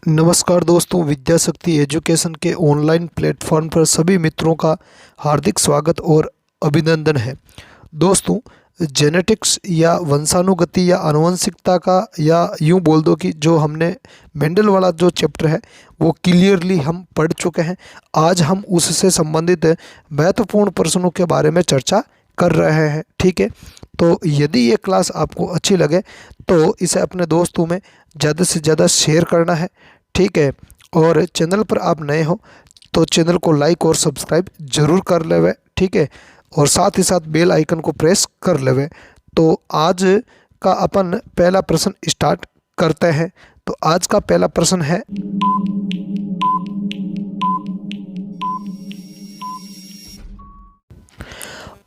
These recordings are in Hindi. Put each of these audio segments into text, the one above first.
नमस्कार दोस्तों, विद्या शक्ति एजुकेशन के ऑनलाइन प्लेटफॉर्म पर सभी मित्रों का हार्दिक स्वागत और अभिनंदन है। दोस्तों, जेनेटिक्स या वंशानुगति या आनुवंशिकता का या यूं बोल दो कि जो हमने मेंडल वाला जो चैप्टर है वो क्लियरली हम पढ़ चुके हैं। आज हम उससे संबंधित महत्वपूर्ण प्रश्नों के बारे में चर्चा कर रहे हैं। ठीक है, तो यदि ये क्लास आपको अच्छी लगे तो इसे अपने दोस्तों में ज़्यादा से ज़्यादा शेयर करना है। ठीक है, और चैनल पर आप नए हो तो चैनल को लाइक और सब्सक्राइब जरूर कर लेवे। ठीक है, और साथ ही साथ बेल आइकन को प्रेस कर लेवे। तो आज का अपन पहला प्रश्न स्टार्ट करते हैं। तो आज का पहला प्रश्न है,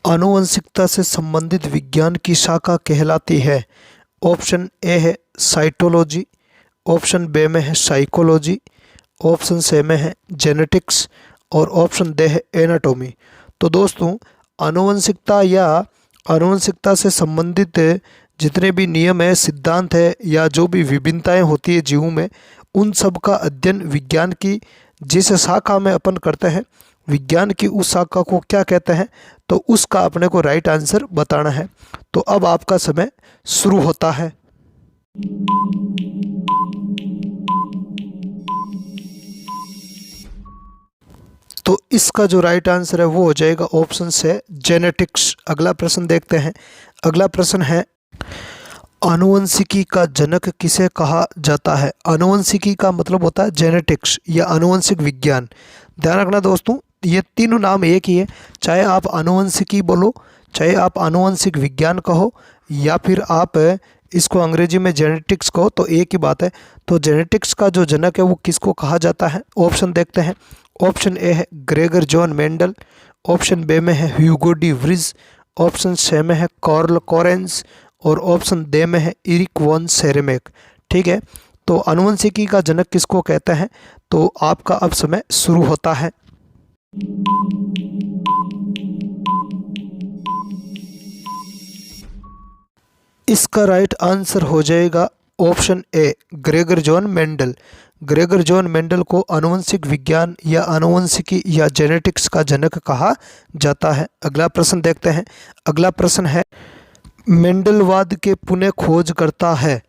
आनुवंशिकता से संबंधित विज्ञान की शाखा कहलाती है। ऑप्शन ए है साइटोलॉजी, ऑप्शन बी में है साइकोलॉजी, ऑप्शन सी में है जेनेटिक्स और ऑप्शन डी है एनाटॉमी। तो दोस्तों, आनुवंशिकता या आनुवंशिकता से संबंधित जितने भी नियम है, सिद्धांत है या जो भी विभिन्नताएं होती है जीवों में, उन सब का अध्ययन विज्ञान की जिस शाखा में अपन करते हैं, विज्ञान की उस शाखा को क्या कहते हैं, तो उसका अपने को राइट आंसर बताना है। तो अब आपका समय शुरू होता है। तो इसका जो राइट आंसर है वो हो जाएगा ऑप्शन से जेनेटिक्स। अगला प्रश्न देखते हैं। अगला प्रश्न है, आनुवंशिकी का जनक किसे कहा जाता है। आनुवंशिकी का मतलब होता है जेनेटिक्स या आनुवंशिक विज्ञान। ध्यान रखना दोस्तों, ये तीनों नाम एक ही है। चाहे आप आनुवंशिकी बोलो, चाहे आप आनुवंशिक विज्ञान कहो, या फिर आप इसको अंग्रेजी में जेनेटिक्स कहो, तो एक ही बात है। तो जेनेटिक्स का जो जनक है वो किसको कहा जाता है। ऑप्शन देखते हैं। ऑप्शन ए है Gregor John Mendel, option B में है Hugo de Vries, option C में है कार्ल कोरेंस और ऑप्शन डी में है इरिक वॉन सेरेमेक। ठीक है, तो आनुवंशिकी का जनक किसको कहते हैं। तो आपका अब समय शुरू होता है। इसका राइट आंसर हो जाएगा option A Gregor John Mendel. Gregor John Mendel को आनुवंशिक विज्ञान या आनुवंशिकी या जेनेटिक्स का जनक कहा जाता है। अगला प्रश्न देखते हैं। अगला प्रश्न है, मेंडलवाद के पुनः खोज करता है।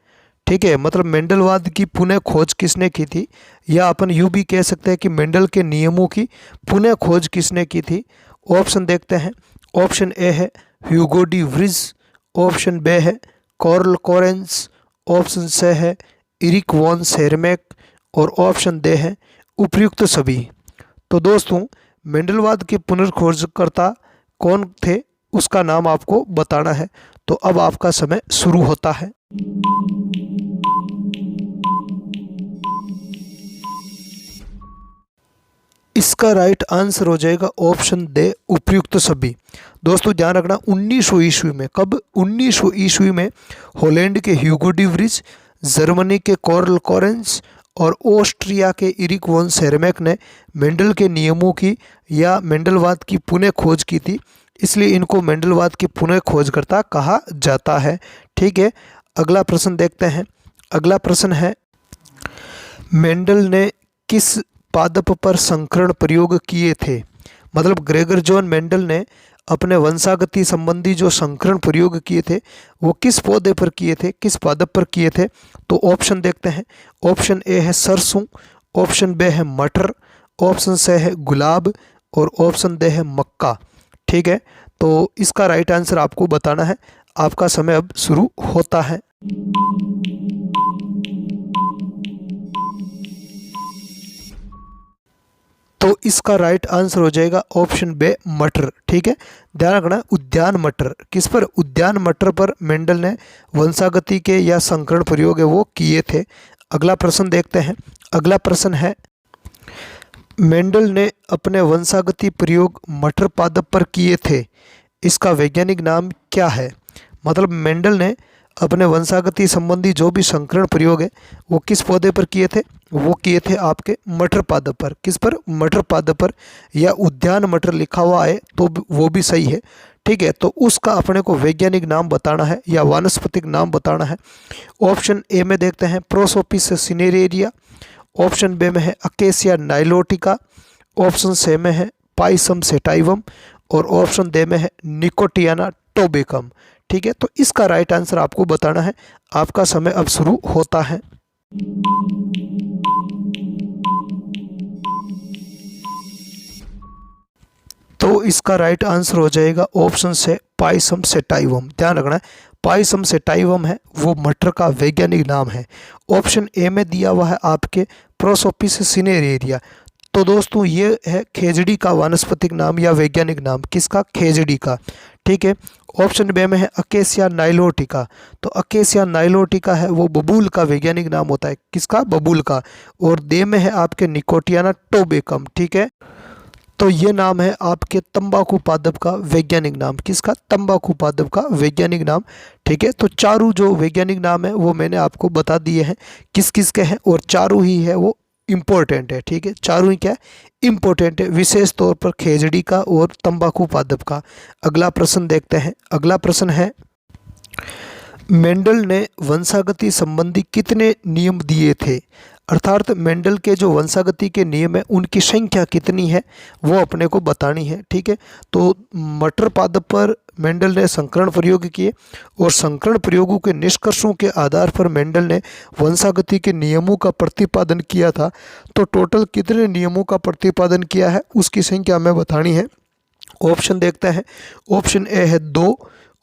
ठीक है, मतलब मेंडलवाद की पुनः खोज किसने की थी, या अपन यूं भी कह सकते हैं कि मेंडल के नियमों की पुनः खोज किसने की थी। ऑप्शन देखते हैं। ऑप्शन ए है Hugo de Vries, option B है कार्ल कोरेंस, ऑप्शन सी है इरिक वॉन सेरेमेक और ऑप्शन डी है उपयुक्त सभी। तो दोस्तों, मेंडलवाद के पुनर्खोजकर्ता कौन थे उसका नाम आपको बताना है। तो अब आपका समय शुरू होता है। इसका राइट आंसर हो जाएगा ऑप्शन दे उपयुक्त सभी। दोस्तों ध्यान रखना, 1900 ईस्वी में, कब 1900 ईस्वी में हॉलैंड के ह्यूगो डी व्रिज, जर्मनी के कार्ल कोरेंस और ऑस्ट्रिया के इरिक वॉन सेरेमेक ने मेंडल के नियमों की या मेंडलवाद की पुनः खोज की थी, इसलिए इनको मेंडलवाद के पुनः खोजकर्ता कहा जाता है। ठीक है, अगला प्रश्न देखते हैं। अगला प्रश्न है, मेंडल ने किस पादप पर संकरण प्रयोग किए थे। मतलब ग्रेगर जॉन मेंडल ने अपने वंशागति संबंधी जो संकरण प्रयोग किए थे वो किस पौधे पर किए थे, किस पादप पर किए थे। तो ऑप्शन देखते हैं। ऑप्शन ए है सरसों, ऑप्शन बी है मटर, ऑप्शन सी है गुलाब और ऑप्शन डी है मक्का। ठीक है, तो इसका राइट आंसर आपको बताना है। आपका समय अब शुरू होता है। तो इसका राइट आंसर हो जाएगा ऑप्शन बी मटर। ठीक है, ध्यान रखना, उद्यान मटर किस पर, उद्यान मटर पर मेंडल ने वंशागति के या संकरण प्रयोग है वो किए थे। अगला प्रश्न देखते हैं। अगला प्रश्न है, मेंडल ने अपने वंशागति प्रयोग मटर पादप पर किए थे, इसका वैज्ञानिक नाम क्या है। मतलब मेंडल ने अपने वंशागति संबंधी जो भी संकरण प्रयोग है वो किस पौधे पर किए थे, वो किए थे आपके मटर पादप पर। किस पर, मटर पादप पर, या उद्यान मटर लिखा हुआ है तो वो भी सही है। ठीक है, तो उसका अपने को वैज्ञानिक नाम बताना है या वानस्पतिक नाम बताना है। ऑप्शन ए में देखते हैं प्रोसोपिस सिनेरेरिया, ऑप्शन बी में है अकेसिया नाइलोटिका, ऑप्शन सी में है पाइसम सेटाइवम और ऑप्शन डी में है निकोटियाना टोबेकम। ठीक है, तो इसका राइट आंसर आपको बताना है। आपका समय अब शुरू होता है। तो इसका राइट आंसर हो जाएगा ऑप्शन से पाइसम सेटाइवम। ध्यान रखना है, पाइसम सेटाइवम है वो मटर का वैज्ञानिक नाम है। ऑप्शन ए में दिया हुआ है आपके प्रोसोपिस सिनेरेरिया। तो दोस्तों ये है खेजड़ी का वानस्पतिक नाम या वैज्ञानिक नाम, किसका? खेजड़ी का। ठीक है, ऑप्शन बी में है अकेसिया नाइलोटिका। तो अकेसिया नाइलोटिका है वो बबूल का वैज्ञानिक नाम होता है, किसका? बबूल का। और दे में है आपके निकोटियाना टोबेकम। ठीक है, तो ये नाम है आपके तंबाकू पादप का वैज्ञानिक नाम, किसका? तंबाकू पादप का वैज्ञानिक नाम। ठीक है, तो चारों जो वैज्ञानिक नाम है वो मैंने आपको बता दिए हैं किस किस के हैं, और चारों ही है वो इम्पोर्टेंट है। ठीक है, चारों ही क्या है? इम्पोर्टेंट है, विशेष तौर पर खेजड़ी का और तंबाकू पादप का। अगला प्रश्न देखते हैं। अगला प्रश्न है, मेंडल ने वंशागति संबंधी कितने नियम दिए थे? अर्थात मेंडल के जो वंशागति के नियम है उनकी संख्या कितनी है वो अपने को बतानी है। ठीक है, तो मटर पादप पर मेंडल ने संकरण प्रयोग किए और संकरण प्रयोगों के निष्कर्षों के आधार पर मेंडल ने वंशागति के नियमों का प्रतिपादन किया था। तो टोटल कितने नियमों का प्रतिपादन किया है उसकी संख्या हमें बतानी है। ऑप्शन देखते हैं। ऑप्शन ए है 2,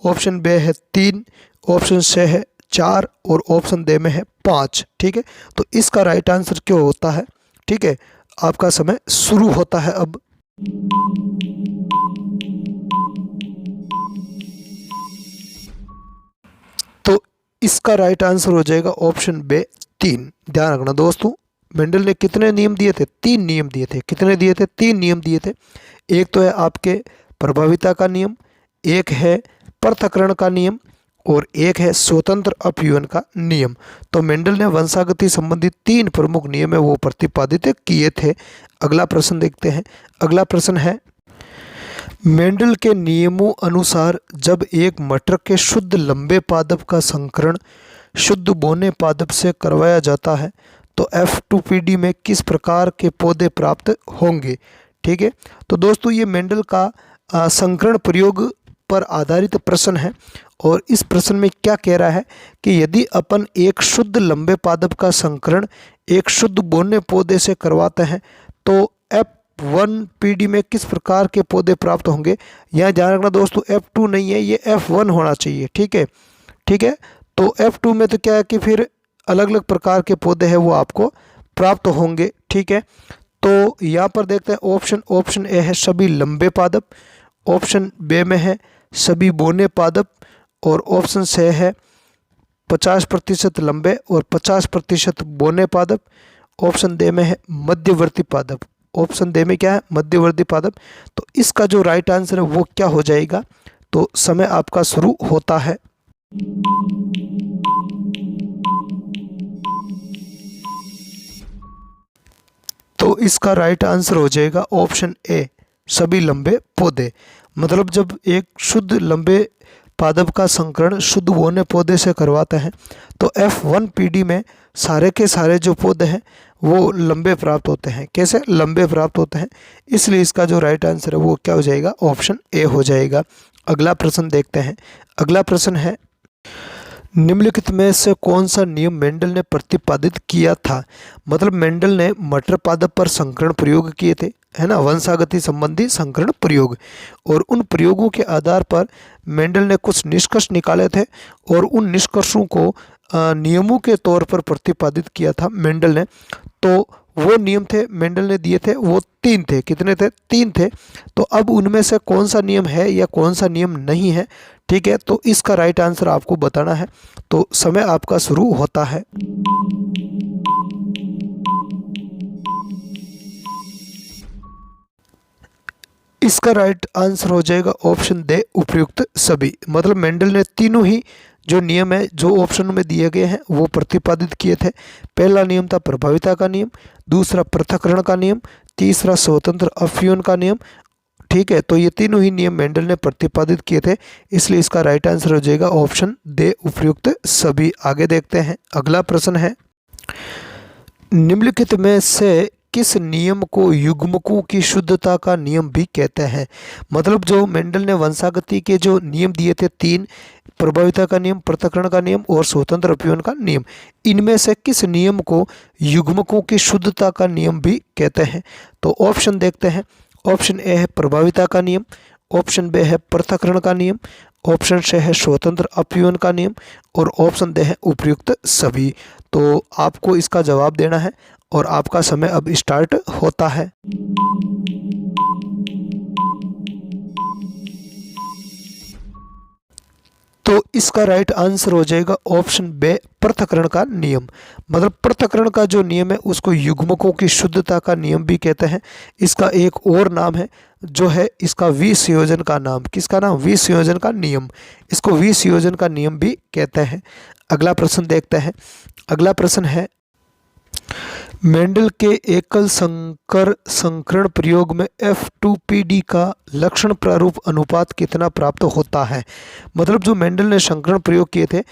ऑप्शन बी है 3, ऑप्शन सी है 4 और ऑप्शन डी में है 5। ठीक है, तो इसका राइट आंसर क्यों होता है? ठीक है, आपका समय शुरू होता है अब। तो इसका राइट आंसर हो जाएगा ऑप्शन बी 3। ध्यान रखना दोस्तों, मेंडल ने कितने नियम दिए थे? 3 नियम दिए थे। कितने दिए थे? 3 नियम दिए थे। एक तो है आपके प्रभाविता का नियम, एक है पृथक्करण का नियम और एक है स्वतंत्र अपयूहन का नियम। तो मेंडल ने वंशागति संबंधी 3 प्रमुख नियम है वो प्रतिपादित किए थे। अगला प्रश्न देखते हैं। अगला प्रश्न है, मेंडल के नियमों अनुसार जब एक मटर के शुद्ध लंबे पादप का संकरण शुद्ध बौने पादप से करवाया जाता है तो F2PD में किस प्रकार के पौधे प्राप्त होंगे? ठीक है, तो दोस्तों ये मेंडल का संकरण प्रयोग पर आधारित प्रश्न है और इस प्रश्न में क्या कह रहा है कि यदि अपन एक शुद्ध लंबे पादप का संकरण एक शुद्ध बौने पौधे से करवाते हैं तो F1PD में किस प्रकार के पौधे प्राप्त होंगे। यहाँ ध्यान रखना दोस्तों, F2 नहीं है, ये F1 होना चाहिए। ठीक है, ठीक है, तो F2 में तो क्या है कि फिर अलग अलग प्रकार के पौधे हैं वो आपको प्राप्त होंगे। ठीक है, तो यहाँ पर देखते हैं ऑप्शन ए है सभी लंबे पादप, ऑप्शन बी में है सभी बौने पादप और ऑप्शन सी है 50% लंबे और 50% बौने पादप। ऑप्शन डी में है मध्यवर्ती पादप। ऑप्शन डी में क्या है? मध्यवर्ती पादप। तो इसका जो राइट आंसर है वो क्या हो जाएगा? तो समय आपका शुरू होता है। तो इसका राइट आंसर हो जाएगा ऑप्शन ए सभी लंबे पौधे। मतलब जब एक शुद्ध लंबे पादप का संकरण शुद्ध बौने पौधे से करवाते हैं तो F1PD में सारे के सारे जो पौधे हैं वो लंबे प्राप्त होते हैं। कैसे? लंबे प्राप्त होते हैं। इसलिए इसका जो राइट आंसर है वो क्या हो जाएगा? ऑप्शन ए हो जाएगा। अगला प्रश्न देखते हैं। अगला प्रश्न है, निम्नलिखित में से कौन सा नियम मेंडल ने प्रतिपादित किया था? मतलब मेंडल ने मटर पादप पर संकरण प्रयोग किए थे, है ना, वंशागति संबंधी संकरण प्रयोग, और उन प्रयोगों के आधार पर मेंडल ने कुछ निष्कर्ष निकाले थे और उन निष्कर्षों को नियमों के तौर पर प्रतिपादित किया था मेंडल ने। तो वो नियम थे मेंडल ने दिए थे वो 3 थे। कितने थे? 3 थे। तो अब उनमें से कौन सा नियम है या कौन सा नियम नहीं है, ठीक है, तो इसका राइट आंसर आपको बताना है। तो समय आपका शुरू होता है। इसका राइट आंसर हो जाएगा ऑप्शन दे उपयुक्त सभी। मतलब मेंडल ने तीनों ही जो नियम है जो ऑप्शन में दिए गए हैं वो प्रतिपादित किए थे। पहला नियम था प्रभाविता का नियम, दूसरा पृथक्करण का नियम, तीसरा स्वतंत्र अपव्यूहन का नियम। ठीक है, तो ये तीनों ही नियम मेंडल ने प्रतिपादित किए थे, इसलिए इसका राइट आंसर हो जाएगा ऑप्शन दे उपयुक्त सभी। आगे देखते हैं। अगला प्रश्न है, निम्नलिखित में से किस नियम को युग्मकों की शुद्धता का नियम भी कहते हैं। मतलब जो मेंडल ने वंशागति के जो नियम दिए थे तीन, प्रभाविता का नियम, पृथक्करण का नियम और स्वतंत्र अपीयन का नियम, इनमें से किस नियम को युग्मकों की शुद्धता का नियम भी कहते हैं। तो ऑप्शन देखते हैं। ऑप्शन ए है प्रभाविता का नियम, ऑप्शन बी है पृथक्करण का नियम, ऑप्शन सी है स्वतंत्र अपीयन का नियम और ऑप्शन डी है उपर्युक्त सभी। तो आपको इसका जवाब देना है और आपका समय अब स्टार्ट होता है। तो इसका राइट आंसर हो जाएगा ऑप्शन बी पृथक्करण का नियम। मतलब पृथक्करण का जो नियम है उसको युग्मकों की शुद्धता का नियम भी कहते हैं। इसका एक और नाम है जो है इसका विसंयोजन का नाम। किसका नाम? विसंयोजन का नियम। इसको विसंयोजन का नियम भी कहते हैं। अगला प्रश्न देखते हैं। अगला प्रश्न है, मेंडल के एकल संकर संकरण प्रयोग में F2PD का लक्षण प्रारूप अनुपात कितना प्राप्त होता है। मतलब जो मेंडल ने संकरण प्रयोग किए थे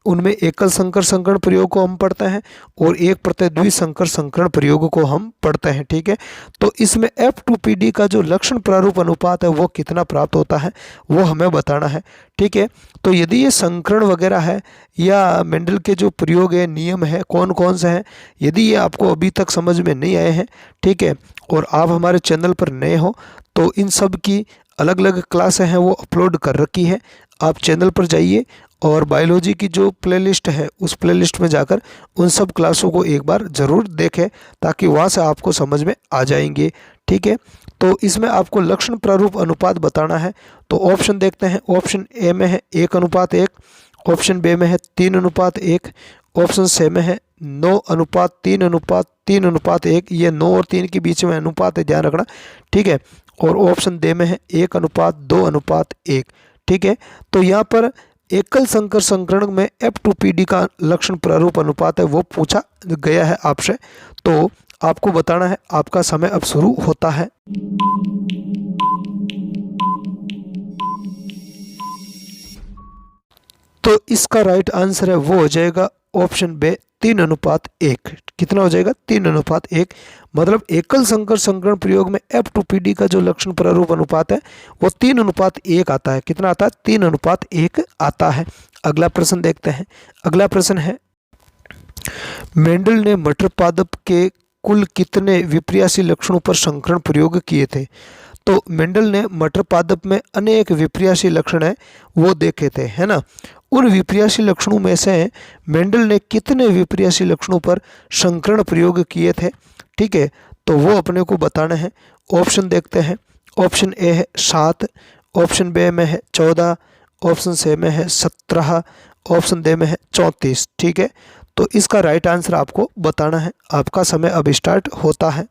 उनमें एकल संकर संकरण प्रयोग को हम पढ़ते हैं और एक प्रत्यय द्विसंकर संकरण प्रयोग को हम पढ़ते हैं। ठीक है, तो इसमें F2PD का जो लक्षण प्रारूप अनुपात है वो कितना प्राप्त होता है वो हमें बताना है। ठीक है, तो यदि ये संकरण वगैरह है या मेंडल के जो प्रयोग है नियम है कौन कौन से हैं, यदि ये आपको अभी तक समझ में नहीं आए हैं, ठीक है, और आप हमारे चैनल पर नए हो तो इन सब की अलग अलग क्लासें हैं वो अपलोड कर रखी है। आप चैनल पर जाइए और बायोलॉजी की जो प्लेलिस्ट है उस प्लेलिस्ट में जाकर उन सब क्लासों को एक बार ज़रूर देखें ताकि वहाँ से आपको समझ में आ जाएंगे। ठीक है, तो इसमें आपको लक्षण प्रारूप अनुपात बताना है। तो ऑप्शन देखते हैं। ऑप्शन ए में है 1:1, ऑप्शन बी में है 3:1, ऑप्शन सी में है 9:3:3:1। ये 9 और 3 के बीच में अनुपात है, ध्यान रखना। ठीक है, और ऑप्शन डी में है 1:2:1। ठीक है, तो यहाँ पर एकल संकर संकरण में F2PD का लक्षण प्रारूप अनुपात है वो पूछा गया है आपसे, तो आपको बताना है। आपका समय अब शुरू होता है। तो इसका राइट आंसर है वो हो जाएगा ऑप्शन बी 3:1। कितना हो जाएगा? 3:1। मतलब एकल संकर संकरण प्रयोग में F2PD का जो लक्षण प्रारूप अनुपात है वो 3:1 आता है। कितना आता है? 3:1 आता है। अगला प्रश्न देखते हैं। अगला प्रश्न है, मेंडल ने मटर पादप के कुल कितने विपर्यासी लक्षणों पर संकरण प्रयोग किए थे। तो मेंडल ने मटर पादप में अनेक विपर्यासी लक्षण है वो देखे थे, है ना। उन विपर्यासी लक्षणों में से मेंडल ने कितने विपर्यासी लक्षणों पर संकरण प्रयोग किए थे, ठीक है, तो वो अपने को बताना है। ऑप्शन देखते हैं। ऑप्शन ए है 7, ऑप्शन बी में है 14, ऑप्शन सी में है 17, ऑप्शन डी में है 34। ठीक है, तो इसका राइट आंसर आपको बताना है। आपका समय अब स्टार्ट होता है।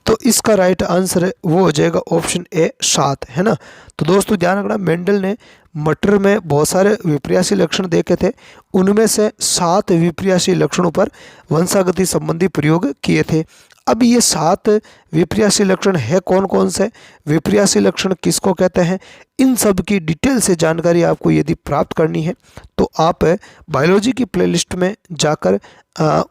तो इसका राइट आंसर है वो हो जाएगा ऑप्शन ए 7, है ना। तो दोस्तों ध्यान रखना, मेंडल ने मटर में बहुत सारे विपर्यासी लक्षण देखे थे, उनमें से 7 विपर्यासी लक्षणों पर वंशागति संबंधी प्रयोग किए थे। अब ये 7 विपर्यासी लक्षण है कौन कौन से, विपर्यासी लक्षण किसको कहते हैं, इन सब की डिटेल से जानकारी आपको यदि प्राप्त करनी है तो आप बायोलॉजी की प्लेलिस्ट में जाकर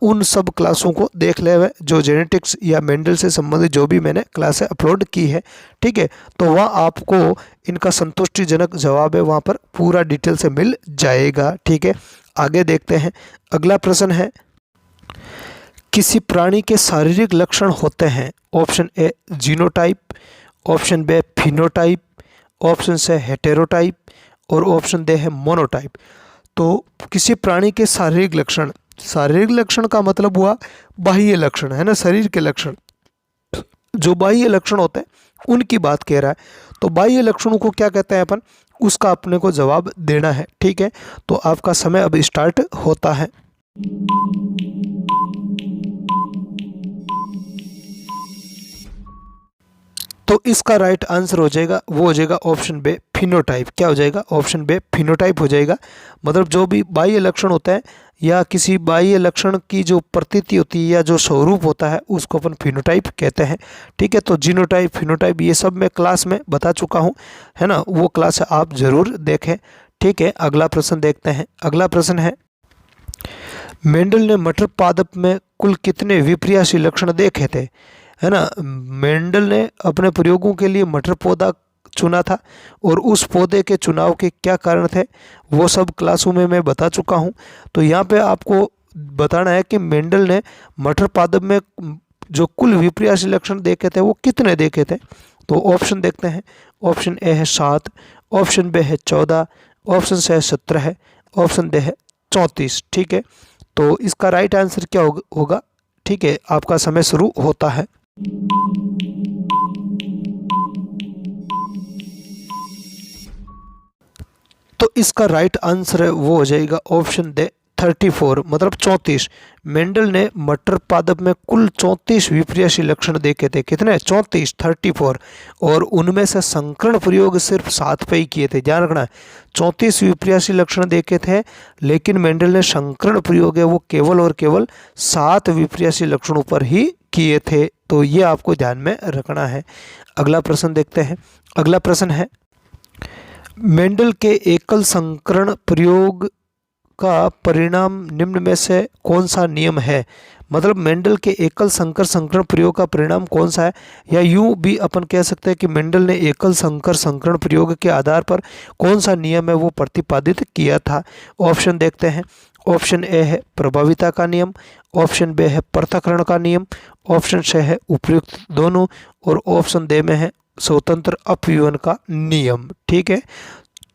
उन सब क्लासों को देख ले हुए जो जेनेटिक्स या मेंडल से संबंधित जो भी मैंने क्लासें अपलोड की है। ठीक है, तो वहाँ आपको इनका संतुष्टिजनक जवाब है वहाँ पर पूरा डिटेल से मिल जाएगा। ठीक है, आगे देखते हैं। अगला प्रश्न है, किसी प्राणी के शारीरिक लक्षण होते हैं। Option A genotype, option B phenotype, option C heterotype और ऑप्शन डी है मोनोटाइप। तो किसी प्राणी के शारीरिक लक्षण, शारीरिक लक्षण का मतलब हुआ बाह्य लक्षण, है ना, शरीर के लक्षण, जो बाह्य लक्षण होते हैं उनकी बात कह रहा है। तो बाह्य लक्षणों को क्या कहते हैं अपन, उसका अपने को जवाब देना है। ठीक है, तो आपका समय अब स्टार्ट होता है। तो इसका राइट आंसर हो जाएगा वो हो जाएगा ऑप्शन बी फिनोटाइप। क्या हो जाएगा? ऑप्शन बी फिनोटाइप हो जाएगा। मतलब जो भी बाह्य लक्षण होता है या किसी बाह्य लक्षण की जो प्रतीति होती है या जो स्वरूप होता है उसको अपन फिनोटाइप कहते हैं। ठीक है, तो जीनोटाइप, फिनोटाइप ये सब मैं क्लास में बता चुका हूँ, है ना, वो क्लास आप ज़रूर देखें। ठीक है, अगला प्रश्न देखते हैं। अगला प्रश्न है, मेंडल ने मटर पादप में कुल कितने विपर्यासी लक्षण देखे थे, है ना। मेंडल ने अपने प्रयोगों के लिए मटर पौधा चुना था और उस पौधे के चुनाव के क्या कारण थे वो सब क्लासों में मैं बता चुका हूँ। तो यहाँ पे आपको बताना है कि मेंडल ने मटर पादप में जो कुल विपर्यासी लक्षण देखे थे वो कितने देखे थे। तो ऑप्शन देखते हैं। ऑप्शन ए है 7, ऑप्शन बी है 14, ऑप्शन सी है 17, ऑप्शन डी है 34। ठीक है, तो इसका राइट आंसर क्या होगा। ठीक है, आपका समय शुरू होता है। तो इसका राइट आंसर है वो हो जाएगा ऑप्शन दे 34, मतलब 34। मेंडल ने मटर पादप में कुल 34 विपर्यासी लक्षण देखे थे। कितने? 34, 34। और उनमें से संकरण प्रयोग सिर्फ 7 पे ही किए थे। ध्यान रखना है, 34 विपर्यासी लक्षण देखे थे, लेकिन मेंडल ने संकरण प्रयोग है वो केवल और केवल 7 विपर्यासी लक्षणों पर ही किए थे। तो ये आपको ध्यान में रखना है। अगला प्रश्न देखते हैं। अगला प्रश्न है, मेंडल के एकल संकरण प्रयोग का परिणाम निम्न में से कौन सा नियम है। मतलब मेंडल के एकल संकरण प्रयोग का परिणाम कौन सा है, या यूं भी अपन कह सकते हैं कि मेंडल ने एकल संकरण प्रयोग के आधार पर कौन सा नियम है वो प्रतिपादित किया था। ऑप्शन देखते हैं। ऑप्शन ए है प्रभाविता का नियम, ऑप्शन बी है पृथक्करण का नियम, ऑप्शन सी है उपयुक्त दोनों, और ऑप्शन डी में है स्वतंत्र अपव्यवन का नियम। ठीक है,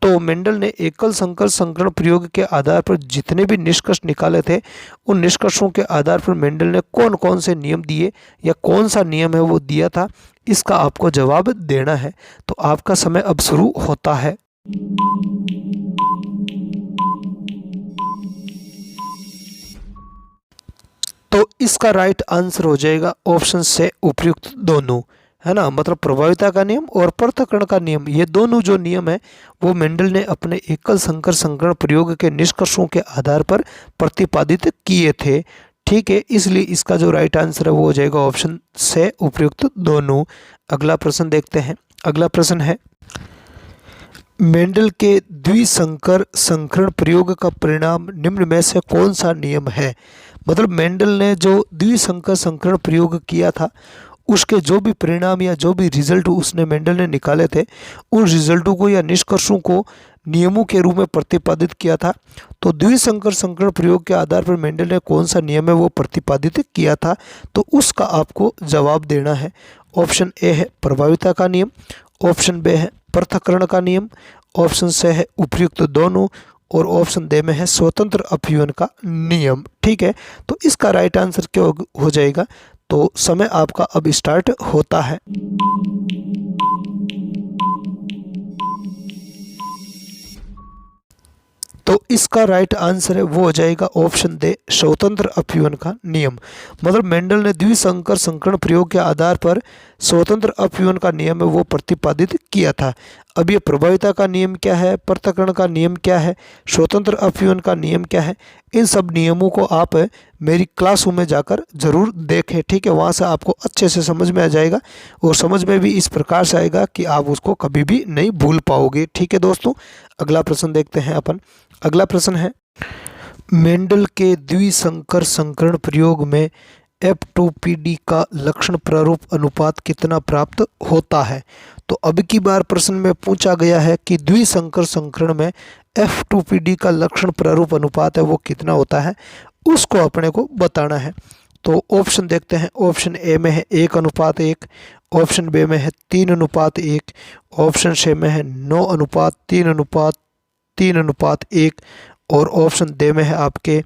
तो मेंडल ने एकल संकरण प्रयोग के आधार पर जितने भी निष्कर्ष निकाले थे, उन निष्कर्षों के आधार पर मेंडल ने कौन कौन से नियम दिए या कौन सा नियम है वो दिया था, इसका आपको जवाब देना है। तो आपका समय अब शुरू होता है। तो इसका राइट आंसर हो जाएगा ऑप्शन से उपयुक्त दोनों, है ना। मतलब प्रभाविता का नियम और पृथक्करण का नियम, ये दोनों जो नियम है वो मेंडल ने अपने एकल संकरण प्रयोग के निष्कर्षों के आधार पर प्रतिपादित किए थे। ठीक है, इसलिए इसका जो राइट आंसर है वो हो जाएगा ऑप्शन से उपयुक्त दोनों। अगला प्रश्न देखते हैं। अगला प्रश्न है, मेंडल के द्विसंकर संकरण प्रयोग का परिणाम निम्न में से कौन सा नियम है। मतलब मेंडल ने जो द्विसंकर संकरण प्रयोग किया था उसके जो भी परिणाम या जो भी रिजल्ट उसने मेंडल ने निकाले थे, उन रिजल्टों को या निष्कर्षों को नियमों के रूप में प्रतिपादित किया था। तो द्विसंकर संकरण प्रयोग के आधार पर मेंडल ने कौन सा नियम है वो प्रतिपादित किया था, तो उसका आपको जवाब देना है। ऑप्शन ए है प्रभाविता का नियम, ऑप्शन बी है पृथक्करण का नियम, ऑप्शन सी है उपयुक्त दोनों, और ऑप्शन डी में है स्वतंत्र अपव्यवन का नियम। ठीक है, तो इसका राइट आंसर क्या हो जाएगा। तो समय आपका अब स्टार्ट होता है। तो इसका राइट आंसर है वो हो जाएगा ऑप्शन दे स्वतंत्र अपव्यवन का नियम। मतलब मेंडल ने द्विसंकर संकरण प्रयोग के आधार पर स्वतंत्र अपव्यवन का नियम है वो प्रतिपादित किया था। अब ये प्रभाविता का नियम क्या है, पृथक्करण का नियम क्या है, स्वतंत्र अपव्यवन का नियम क्या है, इन सब नियमों को आप मेरी क्लासों में जाकर जरूर देखें। ठीक है, वहाँ से आपको अच्छे से समझ में आ जाएगा, और समझ में भी इस प्रकार से आएगा कि आप उसको कभी भी नहीं भूल पाओगे। ठीक है दोस्तों, अगला प्रश्न देखते हैं अपन। अगला प्रश्न है, मेंडल के द्विसंकर संकरण प्रयोग में F2PD का लक्षण प्रारूप अनुपात कितना प्राप्त होता है। तो अब की बार प्रश्न में पूछा गया है कि द्विसंकर संकरण में F2PD का लक्षण प्रारूप अनुपात है वो कितना होता है, उसको अपने को बताना है। तो ऑप्शन देखते हैं। ऑप्शन ए में है 1:1, ऑप्शन बी में है 3:1, ऑप्शन सी में है 9:3:3:1, और ऑप्शन डी में है आपके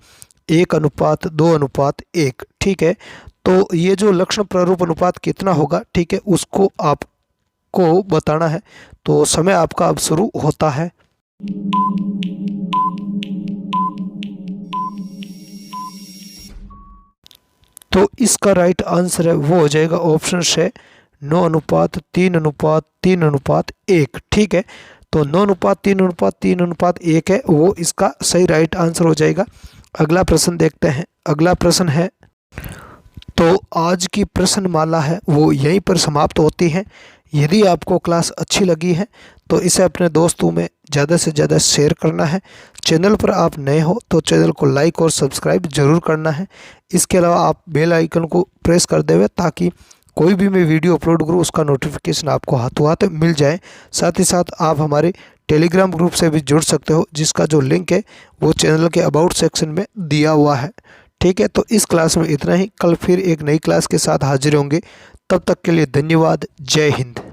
1:2:1। ठीक है, तो ये जो लक्षण प्रारूप अनुपात कितना होगा, ठीक है, उसको आपको बताना है। तो समय आपका अब शुरू होता है। तो इसका राइट आंसर है वो हो जाएगा ऑप्शन से 9:3:3:1। ठीक है, तो 9:3:3:1 है वो इसका सही राइट आंसर हो जाएगा। अगला प्रश्न देखते हैं। अगला प्रश्न है, तो आज की प्रश्नमाला है वो यहीं पर समाप्त होती है। यदि आपको क्लास अच्छी लगी है तो इसे अपने दोस्तों में ज़्यादा से ज़्यादा शेयर करना है। चैनल पर आप नए हो तो चैनल को लाइक और सब्सक्राइब जरूर करना है। इसके अलावा आप बेल आइकन को प्रेस कर देवे ताकि कोई भी मैं वीडियो अपलोड करूँ उसका नोटिफिकेशन आपको हाथों हाथ मिल जाए। साथ ही साथ आप हमारे टेलीग्राम ग्रुप से भी जुड़ सकते हो, जिसका जो लिंक है वो चैनल के अबाउट सेक्शन में दिया हुआ है। ठीक है, तो इस क्लास में इतना ही। कल फिर एक नई क्लास के साथ हाजिर होंगे। तब तक के लिए धन्यवाद। जय हिंद।